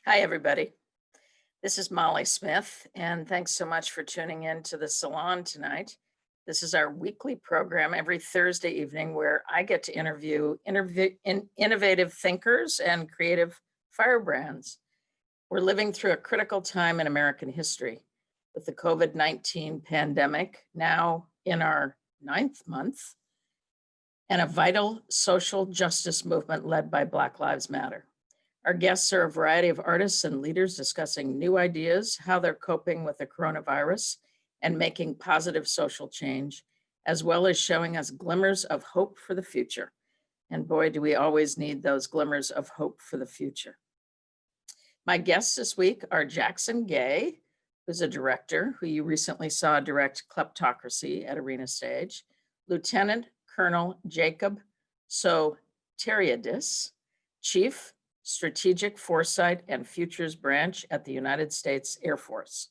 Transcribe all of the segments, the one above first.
Hi, everybody. This is Molly Smith, and thanks so much for tuning in to the Salon tonight. This is our weekly program every Thursday evening where I get to interview innovative thinkers and creative firebrands. We're living through a critical time in American history with the COVID-19 pandemic now in our 9th month and a vital social justice movement led by Black Lives Matter. Our guests are a variety of artists and leaders discussing new ideas, how they're coping with the coronavirus and making positive social change, as well as showing us glimmers of hope for the future. And boy, do we always need those glimmers of hope for the future. My guests this week are Jackson Gay, who's a director who you recently saw direct Kleptocracy at Arena Stage, Lieutenant Colonel Jacob Sotiriadis, Chief Strategic Foresight and Futures Branch at the United States Air Force,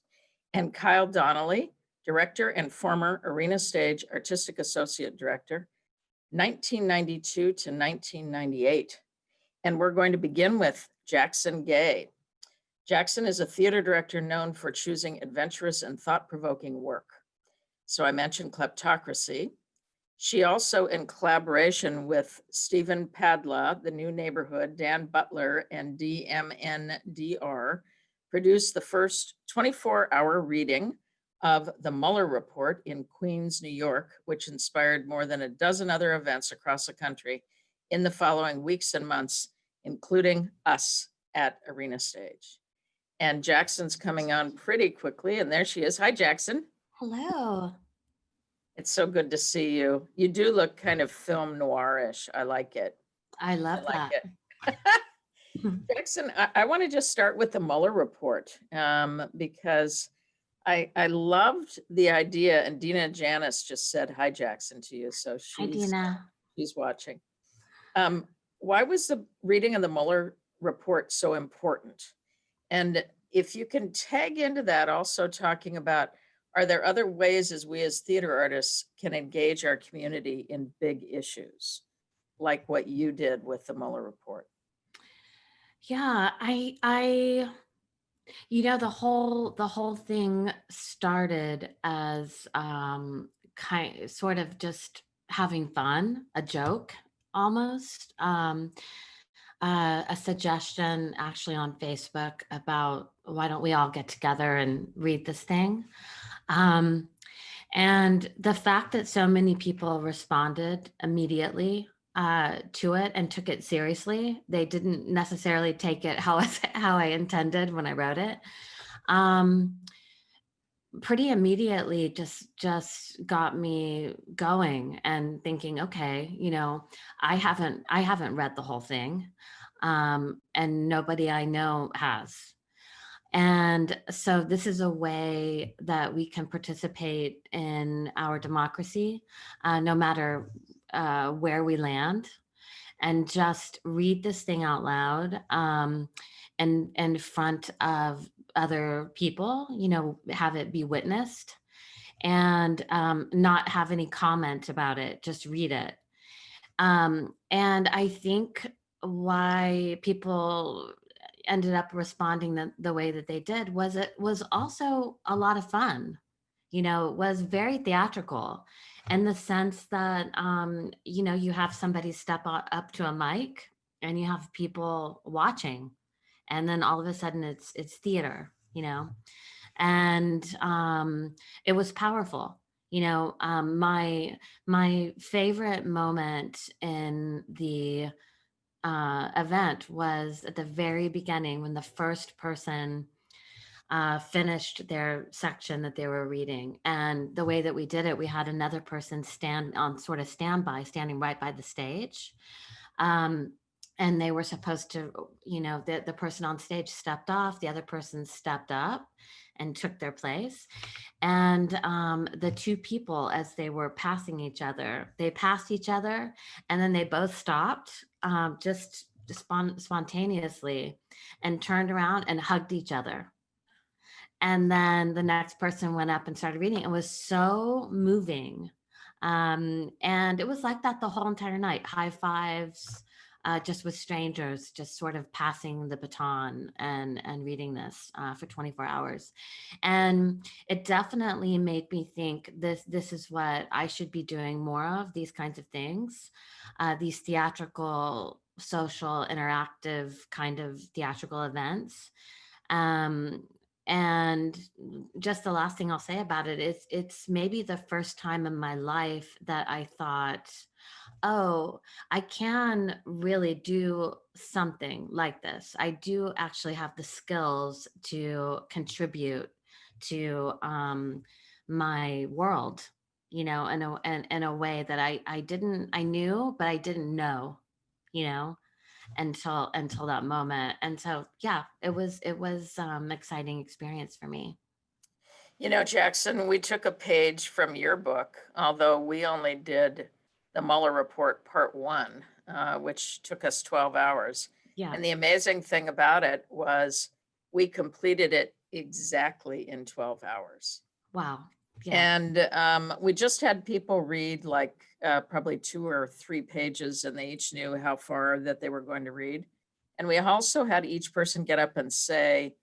and Kyle Donnelly, Director and former Arena Stage Artistic Associate Director, 1992 to 1998. And we're going to begin with Jackson Gay. Jackson is a theater director known for choosing adventurous and thought-provoking work. So I mentioned Kleptocracy. She also, in collaboration with Stephen Padla, The New Neighborhood, Dan Butler, and DMNDR, produced the first 24-hour reading of the Mueller Report in Queens, New York, which inspired more than a dozen other events across the country in the following weeks and months, including us at Arena Stage. And Jackson's coming on pretty quickly, and there she is. Hi, Jackson. Hello. It's so good to see you. You do look kind of film noirish. I like it. I love that. It. Jackson, I want to just start with the Mueller report because I loved the idea, and Dina Janis just said hi, Jackson, to you. So Hi, Dina. she's watching. Why was the reading of the Mueller report so important? And if you can tag into that, also talking about, are there other ways as we as theater artists can engage our community in big issues, like what you did with the Mueller report? Yeah, the whole thing started as sort of just having fun, a joke almost. A suggestion actually on Facebook about why don't we all get together and read this thing. And the fact that so many people responded immediately to it and took it seriously, they didn't necessarily take it how I intended when I wrote it. Pretty immediately just got me going and thinking, okay, I haven't read the whole thing, and nobody I know has. And so this is a way that we can participate in our democracy, no matter where we land, and just read this thing out loud and in front of other people, have it be witnessed, and not have any comment about it, just read it. And I think why people ended up responding the way that they did was it was also a lot of fun. It was very theatrical in the sense that, you have somebody step up to a mic and you have people watching, and then all of a sudden it's theater, and it was powerful. My favorite moment in the event was at the very beginning when the first person finished their section that they were reading. And the way that we did it, we had another person stand on sort of standby, standing right by the stage. And they were supposed to, the person on stage stepped off, the other person stepped up and took their place. And the two people, as they were passing each other, they passed each other, and then they both stopped just spontaneously and turned around and hugged each other. And then the next person went up and started reading. It was so moving. And it was like that the whole entire night. High fives, just with strangers, just sort of passing the baton and reading this for 24 hours. And it definitely made me think this is what I should be doing more of, these kinds of things, these theatrical, social, interactive kind of theatrical events. Um, and just the last thing I'll say about it is it's maybe the first time in my life that I thought, oh, I can really do something like this. I do actually have the skills to contribute to my world, in a way that I knew, but I didn't know, you know, until that moment. And so, yeah, it was exciting experience for me. You know, Jackson, we took a page from your book, although we only did the Mueller report part one, which took us 12 hours. Yeah. And the amazing thing about it was we completed it exactly in 12 hours. Wow. Yeah. And we just had people read like probably 2 or 3 pages, and they each knew how far that they were going to read. And we also had each person get up and say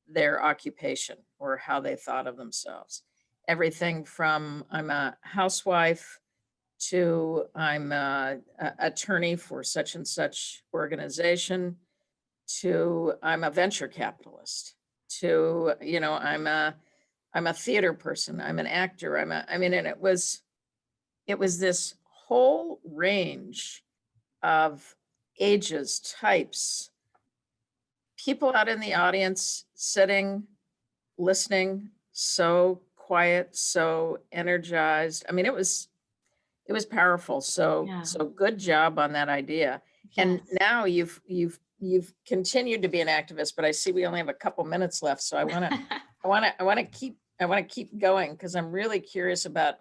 their occupation or how they thought of themselves. Everything from I'm a housewife to I'm a attorney for such and such organization to I'm a venture capitalist to, I'm a theater person, I'm an actor, I mean, and it was this whole range of ages, types, people out in the audience sitting, listening, so quiet, so energized. I mean, it was powerful. So Yeah. so good job on that idea. And Yes. now you've continued to be an activist, but I see we only have a couple minutes left. So I want to keep going because I'm really curious about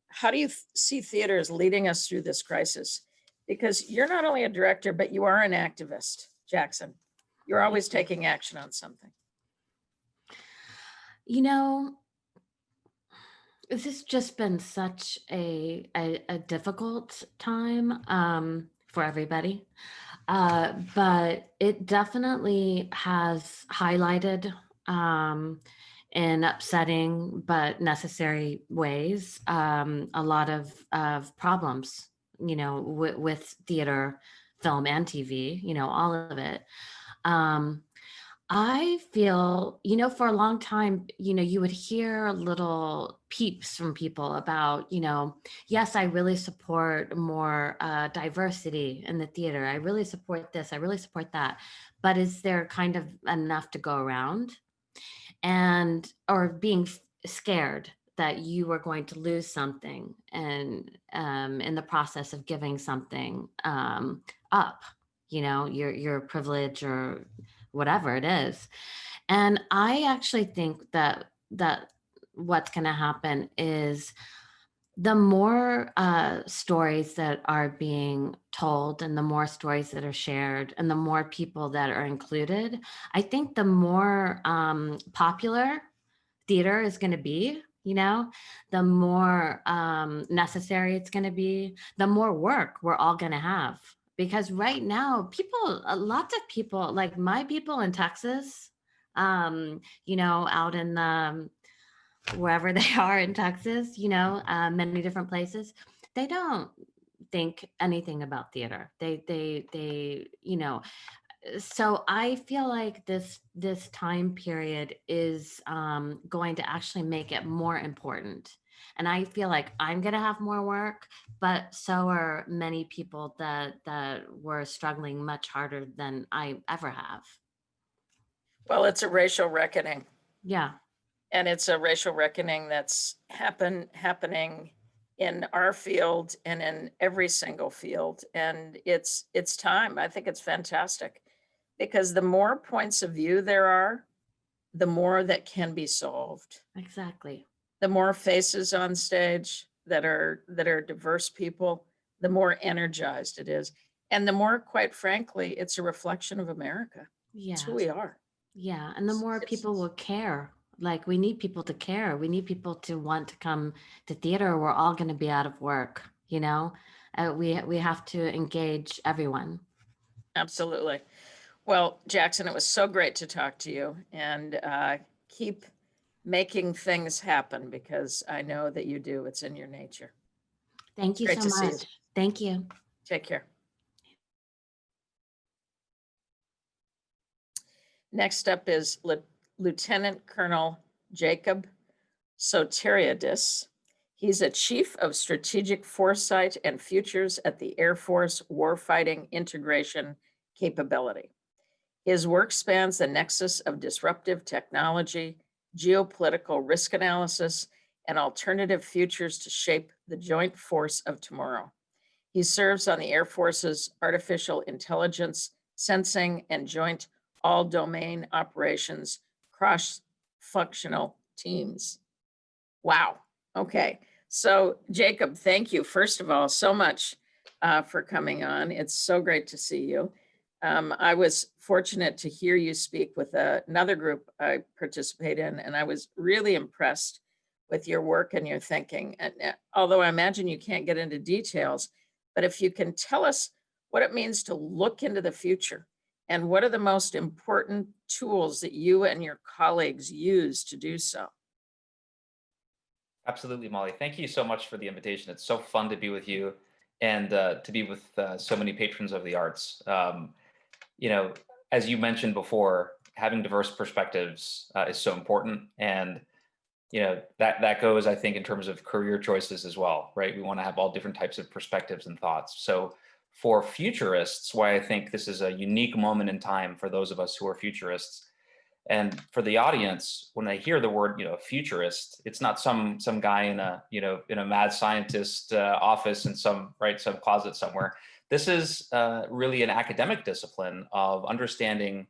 how do you see theater as leading us through this crisis? Because you're not only a director, but you are an activist, Jackson. You're Thank always you. taking action on something. You know, this has just been such a difficult time for everybody. But it definitely has highlighted in upsetting but necessary ways a lot of problems, with theater, film, and TV, all of it. Um, I feel, for a long time, you would hear little peeps from people about, yes, I really support more diversity in the theater. I really support this. I really support that. But is there kind of enough to go around? And, or being scared that you are going to lose something and in the process of giving something up, your privilege or whatever it is. And I actually think that what's going to happen is the more stories that are being told and the more stories that are shared and the more people that are included, I think the more popular theater is going to be, the more necessary it's going to be, the more work we're all going to have. Because right now, lots of people, like my people in Texas, out in the wherever they are in Texas, many different places, they don't think anything about theater. So I feel like this time period is going to actually make it more important. And I feel like I'm going to have more work, but so are many people that were struggling much harder than I ever have. Well, it's a racial reckoning, Yeah. and it's a racial reckoning that's happening in our field and in every single field. And it's time. I think it's fantastic because the more points of view there are, the more that can be solved. Exactly. The more faces on stage that are diverse people, the more energized it is. And the more, quite frankly, it's a reflection of America. It's who Yeah. we are. Yeah. And the more people will care. Like we need people to care. We need people to want to come to theater. We're all going to be out of work, we have to engage everyone. Absolutely. Well, Jackson, it was so great to talk to you, and keep making things happen because I know that you do. It's in your nature. Thank It's you great so to see you. much. Thank you. Take care. Next up is Lieutenant Colonel Jacob Sotiriadis. He's a Chief of Strategic Foresight and Futures at the Air Force Warfighting Integration Capability. His work spans the nexus of disruptive technology, geopolitical risk analysis, and alternative futures to shape the joint force of tomorrow. He serves on the Air Force's Artificial Intelligence, Sensing, and Joint All-Domain Operations cross-functional teams. Wow. Okay. So, Jacob, thank you, first of all, so much for coming on. It's so great to see you. I was fortunate to hear you speak with another group I participate in, and I was really impressed with your work and your thinking. And although I imagine you can't get into details, but if you can tell us what it means to look into the future and what are the most important tools that you and your colleagues use to do so. Absolutely, Molly. Thank you so much for the invitation. It's so fun to be with you and to be with so many patrons of the arts. You know, as you mentioned before, having diverse perspectives is so important. And, you know, that goes, I think, in terms of career choices as well, right? We want to have all different types of perspectives and thoughts. So for futurists, why I think this is a unique moment in time for those of us who are futurists. And for the audience, when they hear the word, futurist, it's not some guy in a mad scientist office in some closet somewhere. This is really an academic discipline of understanding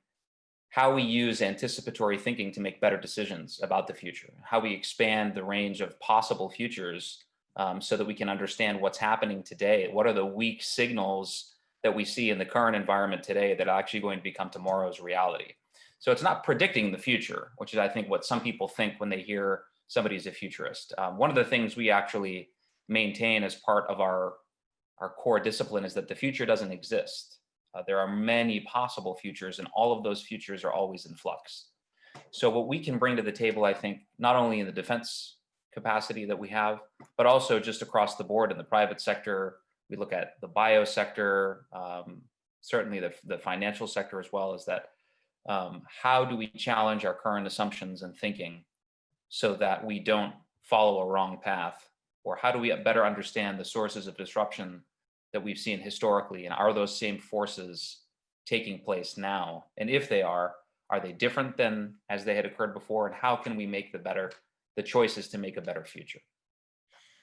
how we use anticipatory thinking to make better decisions about the future, how we expand the range of possible futures so that we can understand what's happening today. What are the weak signals that we see in the current environment today that are actually going to become tomorrow's reality? So it's not predicting the future, which is, I think, what some people think when they hear somebody's a futurist. One of the things we actually maintain as part of our core discipline is that the future doesn't exist. There are many possible futures, and all of those futures are always in flux. So what we can bring to the table, I think, not only in the defense capacity that we have, but also just across the board in the private sector. We look at the bio sector, certainly the financial sector as well, is that how do we challenge our current assumptions and thinking so that we don't follow a wrong path? Or how do we better understand the sources of disruption that we've seen historically? And are those same forces taking place now? And if they are they different than as they had occurred before? And how can we make the choices to make a better future?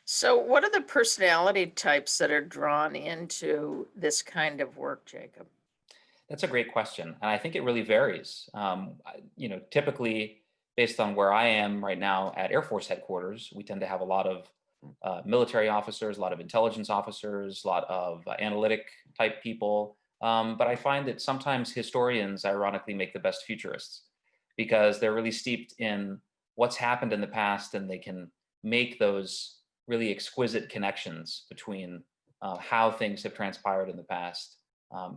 So, what are the personality types that are drawn into this kind of work, Jacob? That's a great question. And I think it really varies. Typically, based on where I am right now at Air Force headquarters, we tend to have a lot of military officers, a lot of intelligence officers, a lot of analytic type people. But I find that sometimes historians, ironically, make the best futurists because they're really steeped in what's happened in the past, and they can make those really exquisite connections between how things have transpired in the past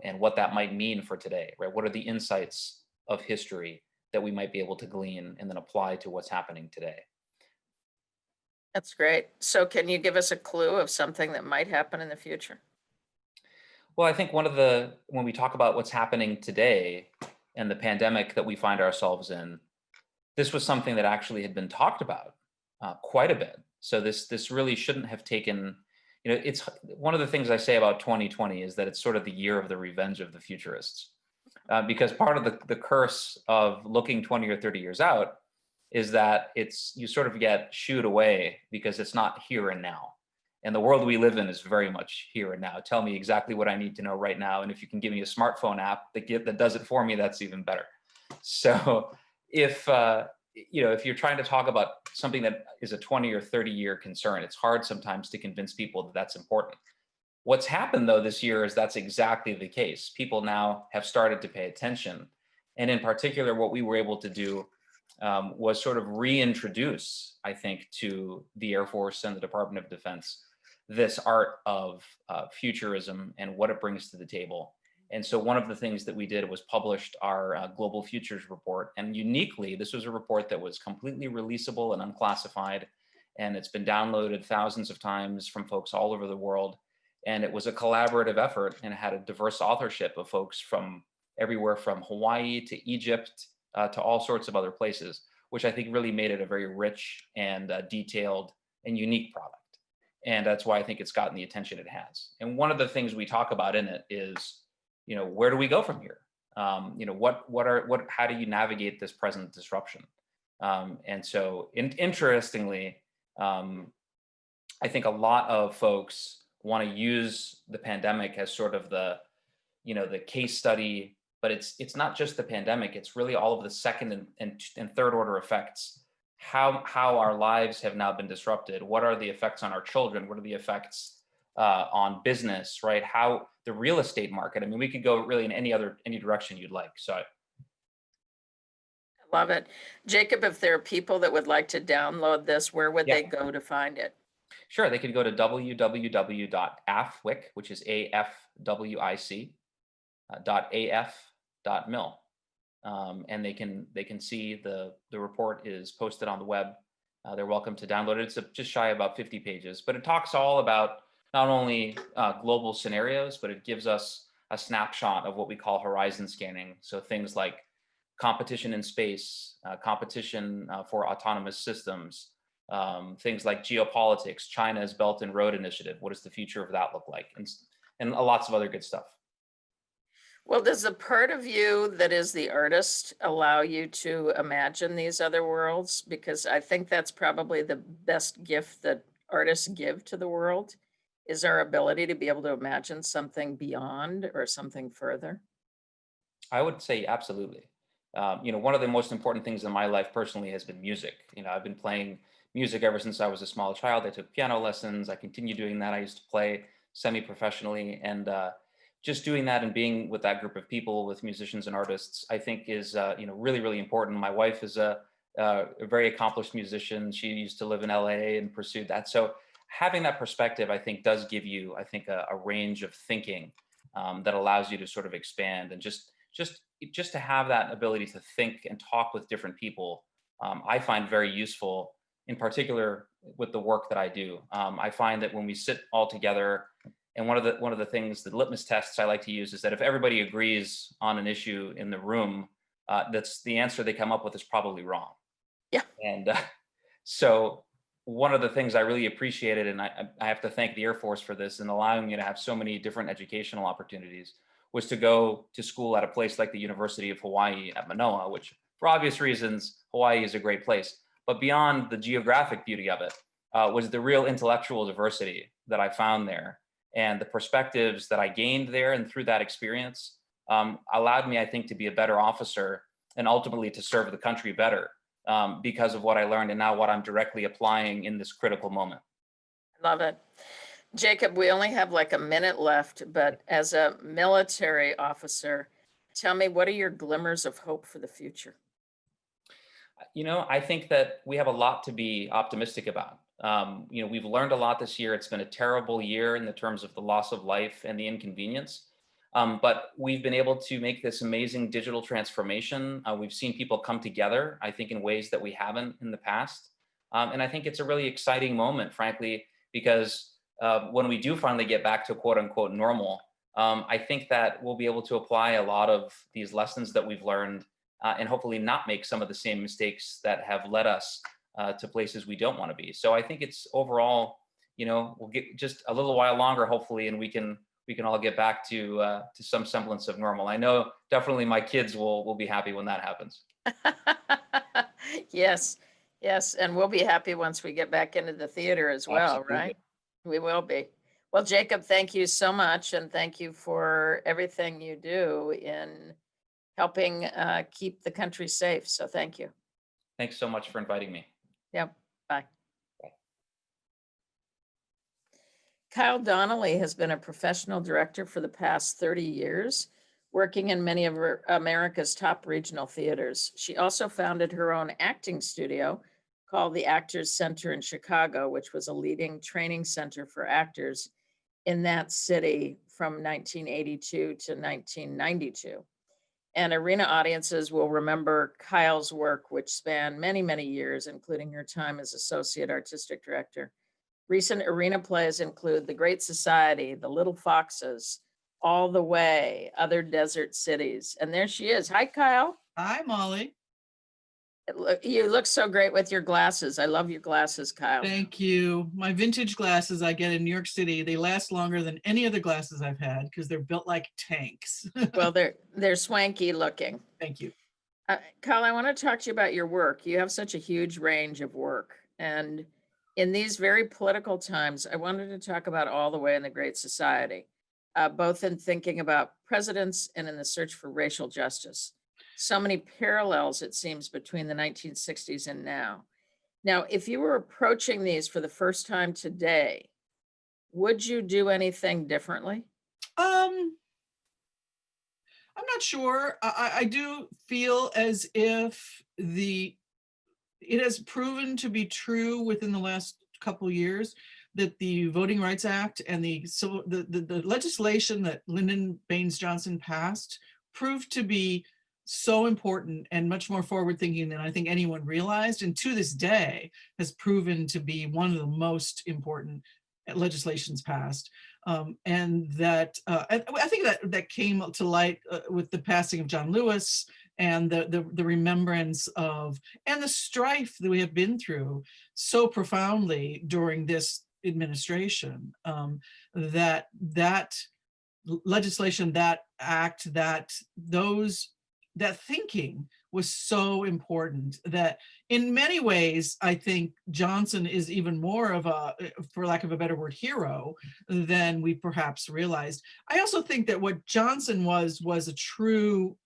and what that might mean for today, right? What are the insights of history that we might be able to glean and then apply to what's happening today? That's great. So, can you give us a clue of something that might happen in the future? Well, I think when we talk about what's happening today and the pandemic that we find ourselves in, this was something that actually had been talked about quite a bit. So this really shouldn't have taken, it's one of the things I say about 2020 is that it's sort of the year of the revenge of the futurists. Because part of the curse of looking 20 or 30 years out is that you sort of get shooed away because it's not here and now. And the world we live in is very much here and now. Tell me exactly what I need to know right now. And if you can give me a smartphone app that does it for me, that's even better. So if you're trying to talk about something that is a 20 or 30-year concern, it's hard sometimes to convince people that that's important. What's happened, though, this year is that's exactly the case. People now have started to pay attention. And in particular, what we were able to do was sort of reintroduce, I think, to the Air Force and the Department of Defense, this art of futurism and what it brings to the table. And so one of the things that we did was published our Global Futures report. And uniquely, this was a report that was completely releasable and unclassified. And it's been downloaded thousands of times from folks all over the world. And it was a collaborative effort and it had a diverse authorship of folks from everywhere from Hawaii to Egypt to all sorts of other places, which I think really made it a very rich and detailed and unique product. And that's why I think it's gotten the attention it has. And one of the things we talk about in it is, where do we go from here? How do you navigate this present disruption? And so interestingly, I think a lot of folks want to use the pandemic as sort of the case study, but it's not just the pandemic, it's really all of the second and third order effects. How our lives have now been disrupted. What are the effects on our children? What are the effects on business, right? How the real estate market. I mean, we could go really in any direction you'd like. So I love it. Jacob, if there are people that would like to download this, where would they go to find it? Sure, they could go to www.afwic, which is AFWIC, .af.mil. And they can see the report is posted on the web. They're welcome to download it. It's just shy of about 50 pages, but it talks all about not only global scenarios, but it gives us a snapshot of what we call horizon scanning. So things like competition in space, competition for autonomous systems, things like geopolitics, China's Belt and Road Initiative. What does the future of that look like? And lots of other good stuff. Well, does the part of you that is the artist allow you to imagine these other worlds? Because I think that's probably the best gift that artists give to the world, is our ability to be able to imagine something beyond or something further. I would say absolutely. One of the most important things in my life personally has been music. I've been playing music ever since I was a small child. I took piano lessons. I continue doing that. I used to play semi-professionally, and just doing that and being with that group of people, with musicians and artists, I think is really, really important. My wife is a very accomplished musician. She used to live in LA and pursued that. So having that perspective, I think, does give you, I think, a range of thinking that allows you to sort of expand and just to have that ability to think and talk with different people. I find very useful, in particular with the work that I do. I find that when we sit all together, and one of the things, the litmus tests I like to use is that if everybody agrees on an issue in the room, that's the answer they come up with is probably wrong. Yeah. And so one of the things I really appreciated, and I have to thank the Air Force for this and allowing me to have so many different educational opportunities, was to go to school at a place like the University of Hawaii at Manoa, which for obvious reasons, Hawaii is a great place. But beyond the geographic beauty of it, was the real intellectual diversity that I found there. And the perspectives that I gained there and through that experience allowed me, I think, to be a better officer and ultimately to serve the country better because of what I learned and now what I'm directly applying in this critical moment. Love it. Jacob, we only have like a minute left, but as a military officer, tell me, what are your glimmers of hope for the future? I think that we have a lot to be optimistic about. We've learned a lot this year. It's been a terrible year in the terms of the loss of life and the inconvenience. But we've been able to make this amazing digital transformation. We've seen people come together, I think, in ways that we haven't in the past. And I think it's a really exciting moment, frankly, because when we do finally get back to quote unquote normal, I think that we'll be able to apply a lot of these lessons that we've learned and hopefully not make some of the same mistakes that have led us to places we don't want to be. So I think it's overall, we'll get just a little while longer, hopefully, and we can all get back to some semblance of normal. I know definitely my kids will be happy when that happens. Yes, and we'll be happy once we get back into the theater as well, Absolutely. right? We will be. Well, Jacob, thank you so much, and thank you for everything you do in helping keep the country safe. So thank you. Thanks so much for inviting me. Yep. Bye. Kyle Donnelly has been a professional director for the past 30 years, working in many of America's top regional theaters. She also founded her own acting studio called the Actors Center in Chicago, which was a leading training center for actors in that city from 1982 to 1992. And arena audiences will remember Kyle's work, which spanned many, many years, including her time as associate artistic director. Recent arena plays include The Great Society, The Little Foxes, All the Way, Other Desert Cities. And there she is. Hi, Kyle. Hi, Molly. You look so great with your glasses. I love your glasses, Kyle. Thank you. My vintage glasses I get in New York City, they last longer than any other glasses I've had because they're built like tanks. Well, they're swanky looking. Thank you. Kyle, I want to talk to you about your work. You have such a huge range of work. And in these very political times, I wanted to talk about All the Way in the Great Society, both in thinking about presidents and in the search for racial justice. So many parallels, it seems, between the 1960s and now. Now, if you were approaching these for the first time today, would you do anything differently? I'm not sure. I do feel as if it has proven to be true within the last couple of years that the Voting Rights Act and the legislation that Lyndon Baines Johnson passed proved to be so important and much more forward thinking than I think anyone realized, and to this day has proven to be one of the most important legislations passed. And that I think that came to light with the passing of John Lewis and the remembrance of and the strife that we have been through so profoundly during this administration. That legislation, that act, that thinking was so important that in many ways, I think Johnson is even more of a, for lack of a better word, hero than we perhaps realized. I also think that what Johnson was a true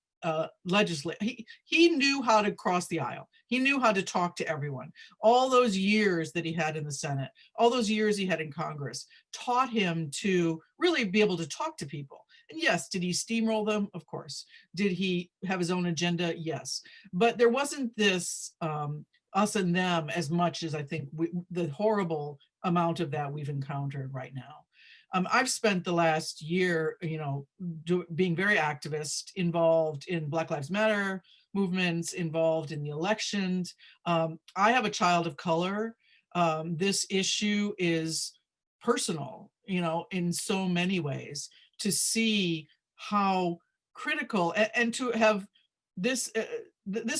legislator. He knew how to cross the aisle. He knew how to talk to everyone. All those years that he had in the Senate, all those years he had in Congress, taught him to really be able to talk to people. And yes, did he steamroll them? Of course. Did he have his own agenda? Yes. But there wasn't this us and them as much as I think the horrible amount of that we've encountered right now. I've spent the last year, being very activist, involved in Black Lives Matter movements, involved in the elections. I have a child of color. This issue is personal, in so many ways. To see how critical and to have this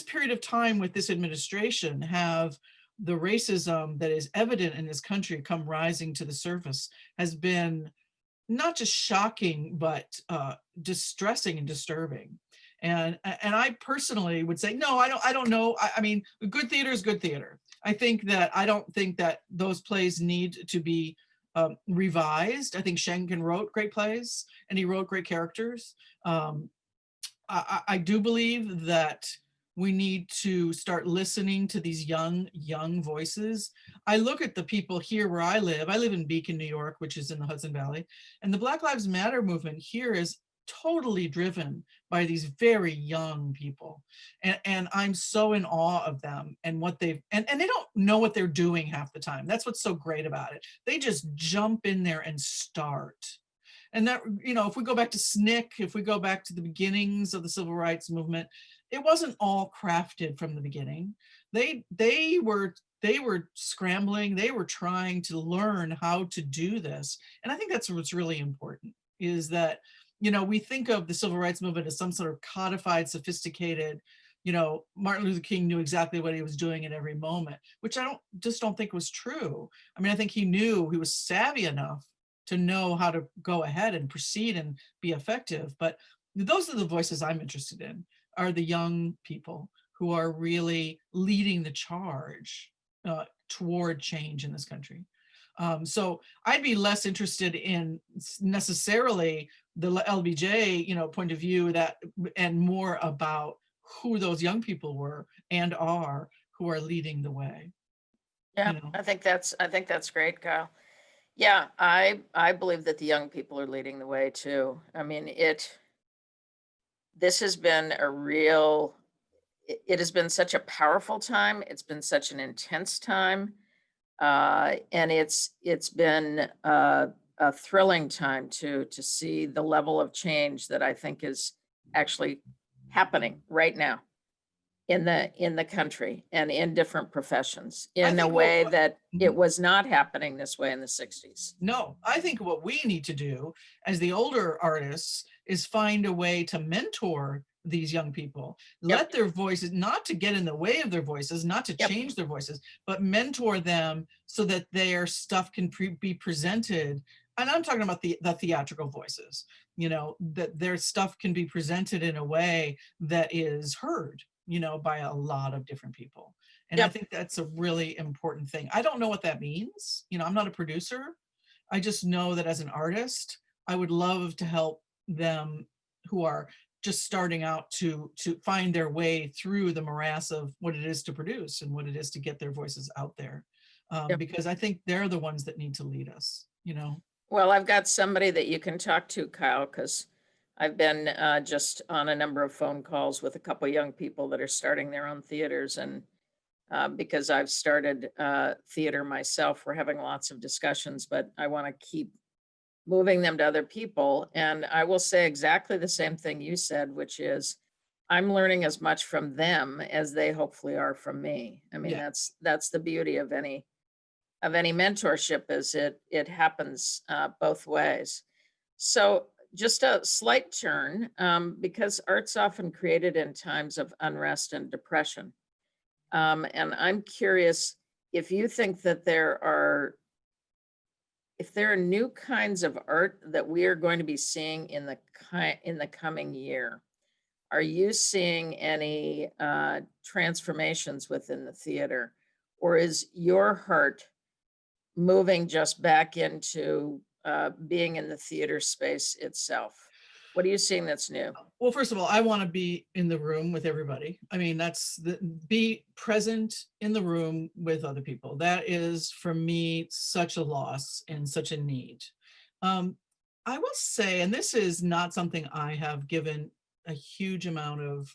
period of time with this administration have the racism that is evident in this country come rising to the surface has been not just shocking, but distressing and disturbing. And I personally would say, no, I don't know. I mean, good theater is good theater. I don't think that those plays need to be revised. I think Schenken wrote great plays and he wrote great characters. I do believe that we need to start listening to these young voices. I look at the people here where I live. I live in Beacon, New York, which is in the Hudson Valley. And the Black Lives Matter movement here is totally driven by these very young people. And I'm so in awe of them and what they've, and they don't know what they're doing half the time. That's what's so great about it. They just jump in there and start. And that, if we go back to SNCC, if we go back to the beginnings of the civil rights movement, it wasn't all crafted from the beginning. They were scrambling, they were trying to learn how to do this. And I think that's what's really important, is that, we think of the civil rights movement as some sort of codified, sophisticated, Martin Luther King knew exactly what he was doing at every moment, which I don't think was true. I mean, I think he was savvy enough to know how to go ahead and proceed and be effective. But those are the voices I'm interested in, are the young people who are really leading the charge toward change in this country. So I'd be less interested in necessarily the LBJ, point of view and more about who those young people were and are who are leading the way. Yeah, I think that's great, Kyle. Yeah, I believe that the young people are leading the way too. I mean, this has been it has been such a powerful time. It's been such an intense time. And it's been a thrilling time to see the level of change that I think is actually happening right now in the country and in different professions in a think way what- that Mhm. it was not happening this way in the 60s. No, I think what we need to do as the older artists is find a way to mentor these young people, Yep. let their voices, not to get in the way of their voices, not to Yep. change their voices, but mentor them so that their stuff can be presented. And I'm talking about the theatrical voices, that their stuff can be presented in a way that is heard, by a lot of different people. And I Yep. think that's a really important thing. I don't know what that means. I'm not a producer. I just know that as an artist, I would love to help them who are just starting out to find their way through the morass of what it is to produce and what it is to get their voices out there. Yep. Because I think they're the ones that need to lead us, Well, I've got somebody that you can talk to, Kyle, because I've been just on a number of phone calls with a couple young people that are starting their own theaters. And because I've started theater myself, we're having lots of discussions, but I want to keep moving them to other people. And I will say exactly the same thing you said, which is I'm learning as much from them as they hopefully are from me. I mean, Yeah. that's the beauty of any mentorship, is it happens both ways. So just a slight turn, because art's often created in times of unrest and depression. And I'm curious if you think that if there are new kinds of art that we are going to be seeing in the coming year. Are you seeing any transformations within the theater, or is your heart moving just back into being in the theater space itself? What are you seeing that's new? Well, first of all, I want to be in the room with everybody. I mean, be present in the room with other people. That is, for me, such a loss and such a need. I will say, and this is not something I have given a huge amount of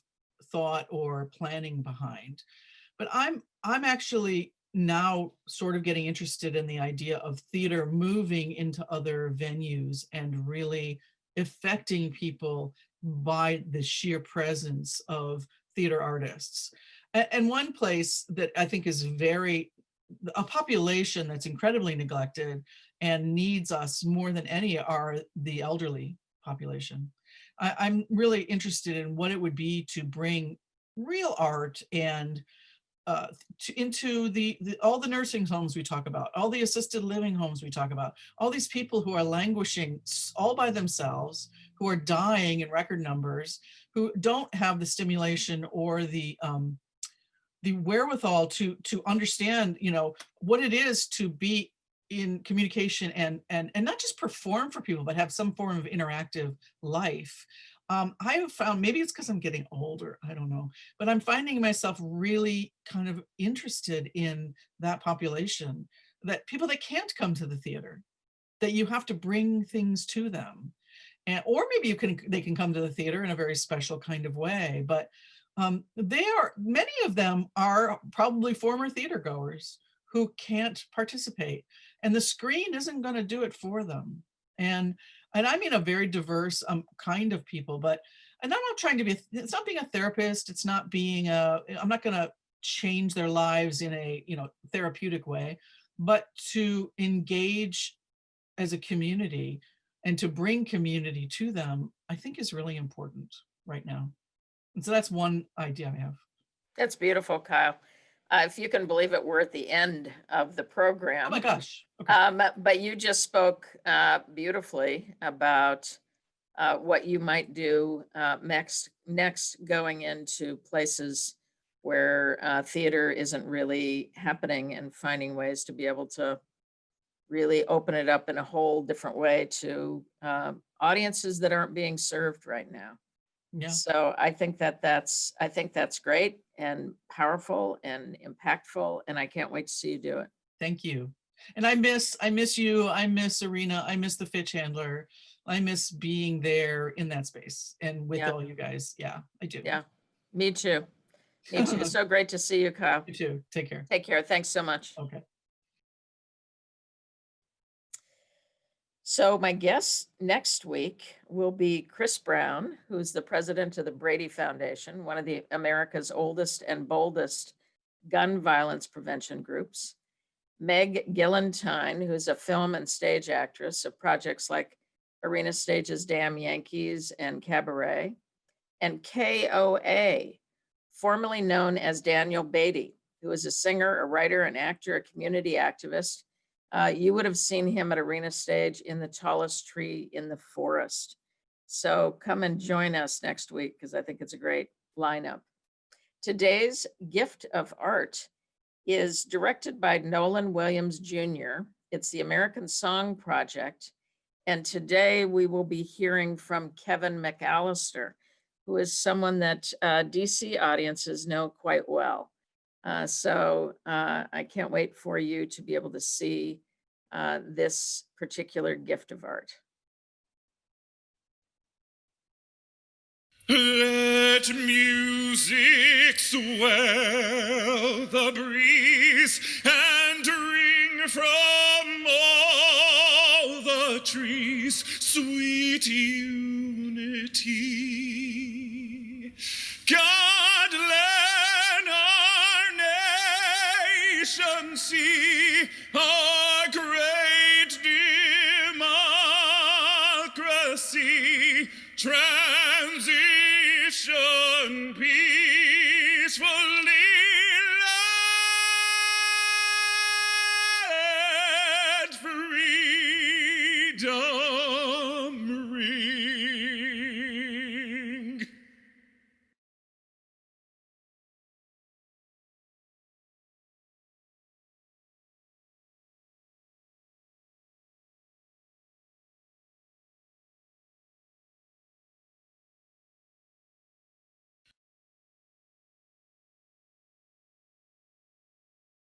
thought or planning behind, but I'm actually now sort of getting interested in the idea of theater moving into other venues and really affecting people by the sheer presence of theater artists. And one place that I think is a population that's incredibly neglected and needs us more than any are the elderly population. I'm really interested in what it would be to bring real art and into all the nursing homes we talk about, all the assisted living homes we talk about, all these people who are languishing all by themselves, who are dying in record numbers, who don't have the stimulation or the wherewithal to understand, what it is to be in communication and not just perform for people, but have some form of interactive life. I have found, maybe it's because I'm getting older, I don't know, but I'm finding myself really kind of interested in that population, that people that can't come to the theater, that you have to bring things to them. And, or maybe they can come to the theater in a very special kind of way, but many of them are probably former theater goers who can't participate, and the screen isn't going to do it for them. And I mean a very diverse kind of people, but and I'm not trying to be, it's not being a therapist, it's not being I'm not going to change their lives in a therapeutic way, but to engage as a community and to bring community to them, I think is really important right now. And so that's one idea I have. That's beautiful, Kyle. If you can believe it, we're at the end of the program. Oh my gosh. Okay. But you just spoke beautifully about what you might do next going into places where theater isn't really happening, and finding ways to be able to really open it up in a whole different way to audiences that aren't being served right now. Yeah. So I think that's great and powerful and impactful, and I can't wait to see you do it. Thank you. And I miss you. I miss Arena. I miss the Fitch Handler. I miss being there in that space and with all you guys. Yeah, I do. Yeah, me too. Me too. So great to see you, Kyle. You too. Take care. Take care. Thanks so much. Okay. So my guest next week will be Chris Brown, who's the president of the Brady Foundation, one of the America's oldest and boldest gun violence prevention groups. Meg Gillentine, who's a film and stage actress of projects like Arena Stage's Damn Yankees and Cabaret. And KOA, formerly known as Daniel Beatty, who is a singer, a writer, an actor, a community activist. You would have seen him at Arena Stage in The Tallest Tree in the Forest. So come and join us next week because I think it's a great lineup. Today's gift of art is directed by Nolan Williams Jr. It's the American Song Project. And today we will be hearing from Kevin Mcallister, who is someone that DC audiences know quite well. So I can't wait for you to be able to see this particular gift of art. Let music swell the breeze and ring from all the trees sweet unity. God, let our nation see our great democracy transition peace.